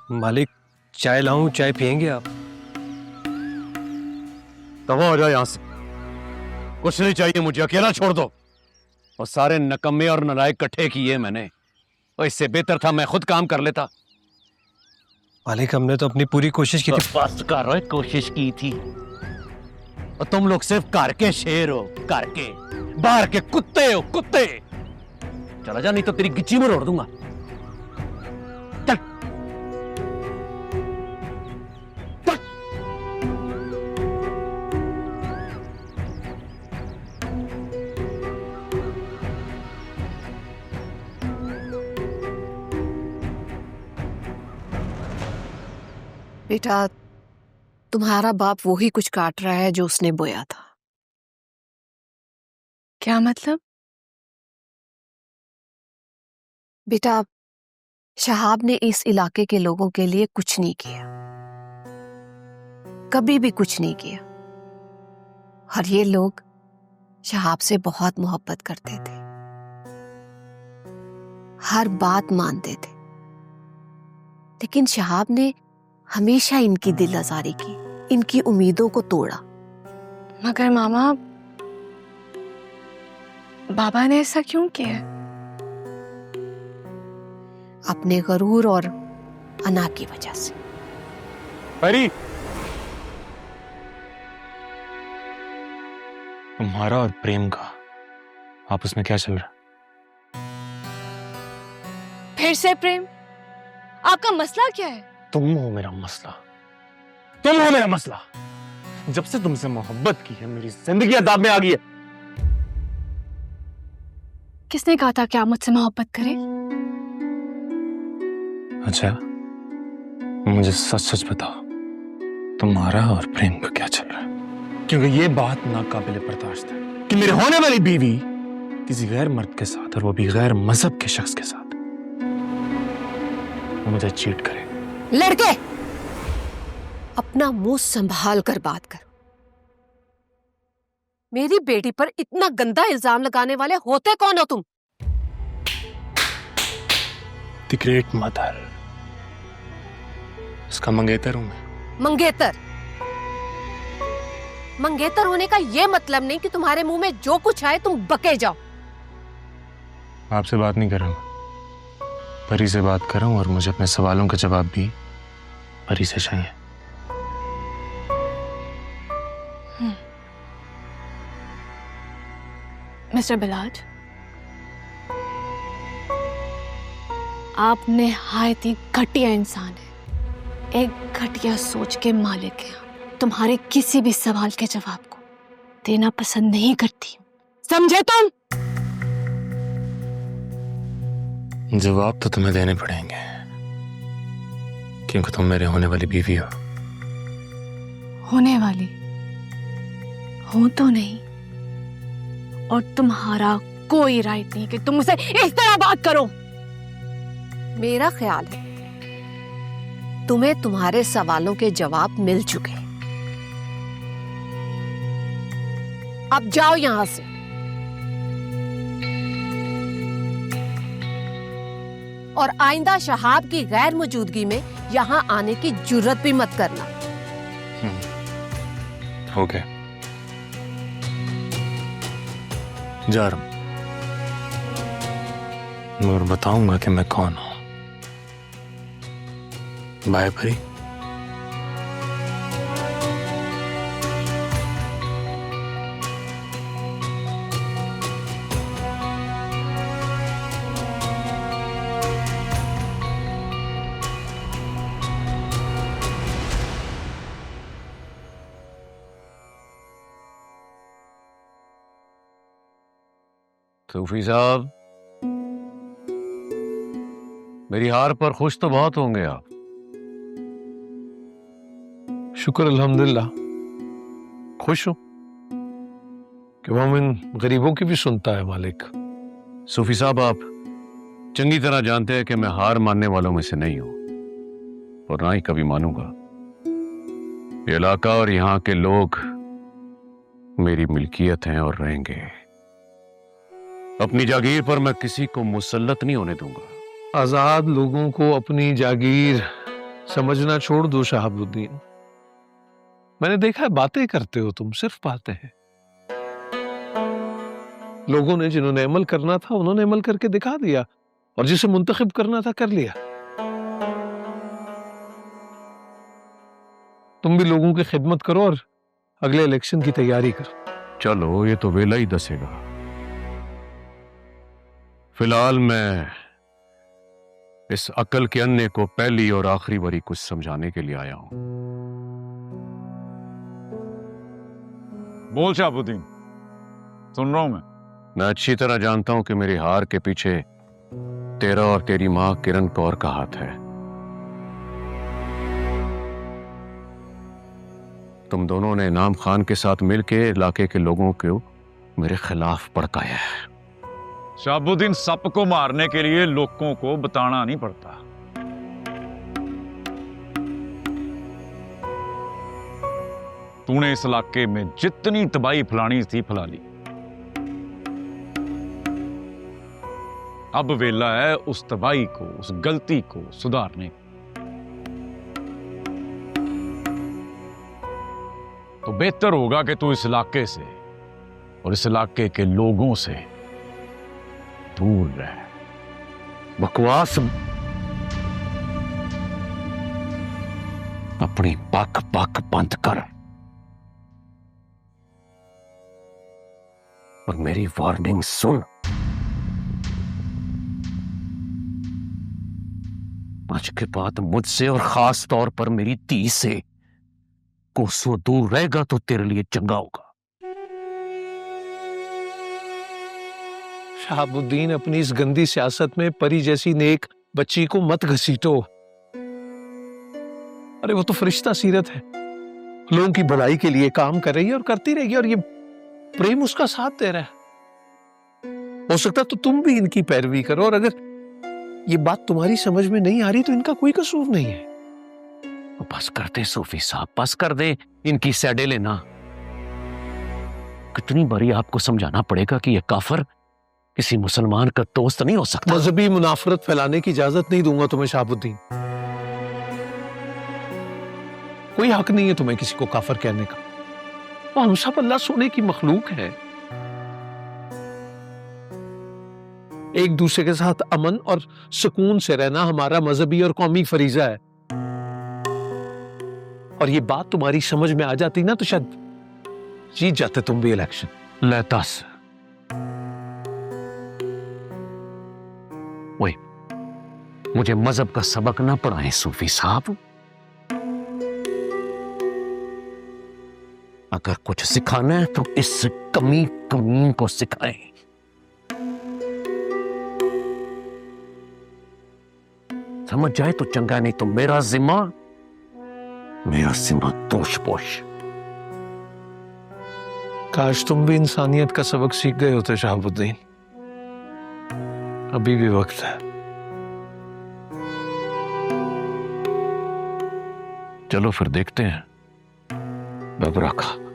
मालिक, चाय लाऊं? चाय पियेंगे आप? दफा हो जाओ यहां से। कुछ नहीं चाहिए मुझे, अकेला छोड़ दो। और सारे नकम्मे और नालायक इकट्ठे किए मैंने, और इससे बेहतर था मैं खुद काम कर लेता। मालिक, हमने तो अपनी पूरी कोशिश की थी। बस करो, कोशिश की थी। और तुम लोग सिर्फ घर के शेर हो, घर के। बाहर के कुत्ते हो, कुत्ते। चला जा, नहीं तो तेरी गिच्ची में रोड़ दूंगा। चल। चल। बेटा, तुम्हारा बाप वो ही कुछ काट रहा है जो उसने बोया था। क्या मतलब? बेटा, शहाब ने इस इलाके के लोगों के लिए कुछ नहीं किया, कभी भी कुछ नहीं किया। और ये लोग शहाब से बहुत मोहब्बत करते थे, हर बात मानते थे। लेकिन शहाब ने हमेशा इनकी दिल आजारी की, इनकी उम्मीदों को तोड़ा। मगर मामा, बाबा ने ऐसा क्यों किया? अपने गरूर और अना की वजह से। परी, तुम्हारा और प्रेम का आपस में क्या चल रहा? फिर से प्रेम? आपका मसला क्या है? तुम हो मेरा मसला, तुम हो मेरा मसला। जब से तुमसे मोहब्बत की है मेरी जिंदगी अदाब में आ गई है। किसने कहा था कि आप मुझसे मोहब्बत करें? अच्छा, मुझे सच सच बताओ, तुम्हारा और प्रेम का क्या चल रहा है? क्योंकि ये बात नाकाबिले बर्दाश्त है कि मेरे होने वाली बीवी किसी गैर मर्द के साथ, और वो भी गैर मजहब के शख्स के साथ, मुझे चीट करे। लड़के, अपना मुंह संभाल कर बात करो। मेरी बेटी पर इतना गंदा इल्जाम लगाने वाले होते कौन हो तुम? द ग्रेट मदर, उसका मंगेतर हूं मैं। मंगेतर? मंगेतर होने का यह मतलब नहीं कि तुम्हारे मुंह में जो कुछ आए तुम बके जाओ। आपसे बात नहीं कर रहा हूं, परी से बात कर रहा हूं, और मुझे अपने सवालों का जवाब भी परी से चाहिए। मिस्टर बिलाज, आप निहायत ही घटिया इंसान है, एक घटिया सोच के मालिक हैं। तुम्हारे किसी भी सवाल के जवाब को देना पसंद नहीं करती, समझे तुम? जवाब तो तुम्हें देने पड़ेंगे, क्योंकि तुम मेरे होने वाली बीवी हो। होने वाली हो तो नहीं, और तुम्हारा कोई राइट नहीं कि तुम मुझसे इस तरह बात करो। मेरा ख्याल है तुम्हें तुम्हारे सवालों के जवाब मिल चुके हैं। अब जाओ यहां से। और आइंदा शहाब की गैर मौजूदगी में यहां आने की जुर्रत भी मत करना। ओके, जा रहा हूं, और बताऊंगा कि मैं कौन हूं। बाय परी। सूफी साहब, मेरी हार पर खुश तो बहुत होंगे आप। शुक्र अल्हम्दुलिल्लाह, खुश हूं कि मोमिन गरीबों की भी सुनता है मालिक। सूफी साहब, आप चंगी तरह जानते हैं कि मैं हार मानने वालों में से नहीं हूं, और ना ही कभी मानूंगा। ये इलाका और यहां के लोग मेरी मिल्कियत हैं और रहेंगे। अपनी जागीर पर मैं किसी को मुसल्लत नहीं होने दूंगा। आजाद लोगों को अपनी जागीर समझना छोड़ दो शहाबुद्दीन। मैंने देखा है बातें करते हो तुम, सिर्फ बातें हैं। लोगों ने जिन्होंने अमल करना था उन्होंने अमल करके दिखा दिया, और जिसे मुंतखब करना था कर लिया। तुम भी लोगों की खिदमत करो और अगले इलेक्शन की तैयारी करो। चलो ये तो वेला ही दसेगा। फिलहाल मैं इस अकल के अन्य को पहली और आखिरी बारी कुछ समझाने के लिए आया हूं। बोल शहाबुद्दीन, सुन रहा हूं मैं अच्छी तरह जानता हूं कि मेरी हार के पीछे तेरा और तेरी मां किरण कौर का हाथ है। तुम दोनों ने इनाम खान के साथ मिलकर इलाके के लोगों को मेरे खिलाफ भड़काया है। शहाबुद्दीन, सप को मारने के लिए लोगों को बताना नहीं पड़ता। तूने इस इलाके में जितनी तबाही फैलानी थी फैला ली। अब वेला है उस तबाही को, उस गलती को सुधारने का। तो बेहतर होगा कि तू इस इलाके से और इस इलाके के लोगों से दूर रह। बकवास अपनी बक बक बंद कर और मेरी वार्निंग सुन। आज के बाद मुझसे और खास तौर पर मेरी धी से कोसों दूर रहेगा तो तेरे लिए चंगा होगा। शहाबुद्दीन, अपनी इस गंदी सियासत में परी जैसी नेक बच्ची को मत घसीटो। अरे वो तो फरिश्ता सीरत है, लोगों की भलाई के लिए काम कर रही है और करती रहेगी, और ये प्रेम उसका साथ दे रहा है। हो सकता तो तुम भी इनकी पैरवी करो, और अगर ये बात तुम्हारी समझ में नहीं आ रही तो इनका कोई कसूर नहीं है। बस कर दे सूफी साहब, बस कर दे इनकी सैडे लेना। कितनी बारी आपको समझाना पड़ेगा कि यह काफिर किसी मुसलमान का दोस्त नहीं हो सकता। मजहबी मुनाफरत फैलाने की इजाजत नहीं दूंगा तुम्हें शहाबुद्दीन। कोई हक नहीं है तुम्हें किसी को काफिर कहने का। वो हम सब अल्लाह सोने की मखलूक है। एक दूसरे के साथ अमन और सुकून से रहना हमारा मजहबी और कौमी फरीजा है। और ये बात तुम्हारी समझ में आ जाती ना तो शायद जीत जाते तुम भी इलेक्शन। ले दस वही मुझे मजहब का सबक ना पढ़ाएं सूफी साहब। अगर कुछ सिखाना है तो इस कमी कमीन को सिखाएं। समझ जाए तो चंगा, नहीं तो मेरा जिम्मा दोष पोष। काश तुम भी इंसानियत का सबक सीख गए होते शहाबुद्दीन। अभी भी वक्त है। चलो फिर देखते हैं। बबरखा।